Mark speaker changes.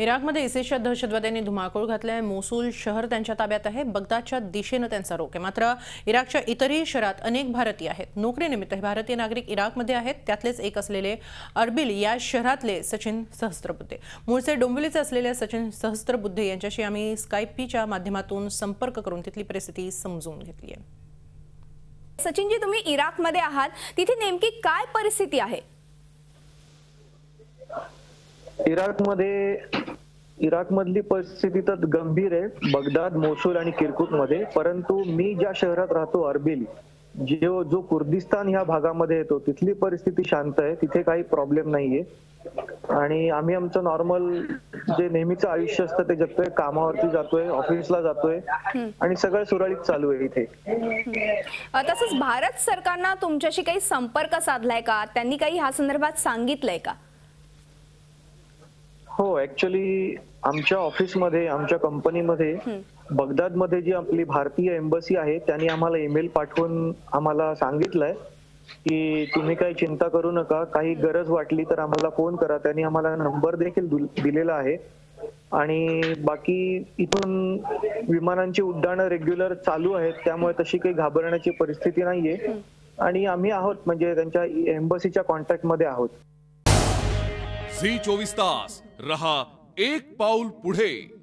Speaker 1: इराकमध्ये इसिसच्या दहशतवाद्यांनी धुमाकूळ घातलाय। मोसूल शहर त्यांच्या ताब्यात आहे। बगदादच्या दिशेने त्यांचा रोख आहे। मात्र इराकच्या इतरही शहरात अनेक भारतीय आहेत। नोकरीनिमित्त हे भारतीय नागरिक इराकमध्ये आहेत। त्यातलेच एक असलेले अर्बिल या शहरातले सचिन सहस्त्रबुद्धे, मूळचे डोंबिवलीचे असलेले सचिन सहस्त्रबुद्धे यांच्याशी आम्ही स्काइपच्या माध्यमातून संपर्क करून तिथली परिस्थिती समजून घेतली आहे।
Speaker 2: सचिनजी, तुम्ही इराकमध्ये आहात, तिथे नेमकी काय परिस्थिती आहे?
Speaker 3: इराकमधली परिस्थिती तर गंभीर आहे, बगदाद, मोसूल आणि किरकुकमध्ये। परंतु मी ज्या शहरात राहतो अर्बिल, जो कुर्दिस्तान ह्या भागामध्ये येतो, तिथली परिस्थिती शांत आहे। तिथे काही प्रॉब्लेम नाहीये आणि आम्ही आमचं नॉर्मल जे नेहमीचं आयुष्य असतं ते जगतोय। कामावरती जातोय, ऑफिसला जातोय आणि सगळं सुरळीत चालू आहे इथे।
Speaker 2: तसंच भारत सरकारने तुमच्याशी काही संपर्क साधलाय का? त्यांनी काही ह्या संदर्भात सांगितलंय का?
Speaker 3: हो, ऍक्च्युअली आमच्या ऑफिसमध्ये, आमच्या कंपनीमध्ये बगदादमध्ये जी आपली भारतीय एम्बसी आहे त्यांनी आम्हाला ईमेल पाठवून आम्हाला सांगितलंय की तुम्ही काही चिंता करू नका, काही गरज वाटली तर आम्हाला फोन करा। त्यांनी आम्हाला नंबर देखील दिलेला आहे आणि बाकी इथून विमानांची उड्डाणं रेग्युलर चालू आहेत, त्यामुळे तशी काही घाबरण्याची परिस्थिती नाहीये आणि आम्ही आहोत, म्हणजे त्यांच्या एम्बसीच्या कॉन्टॅक्ट मध्ये आहोत।
Speaker 4: झी 24 तास रहा एक पाऊल पुढे।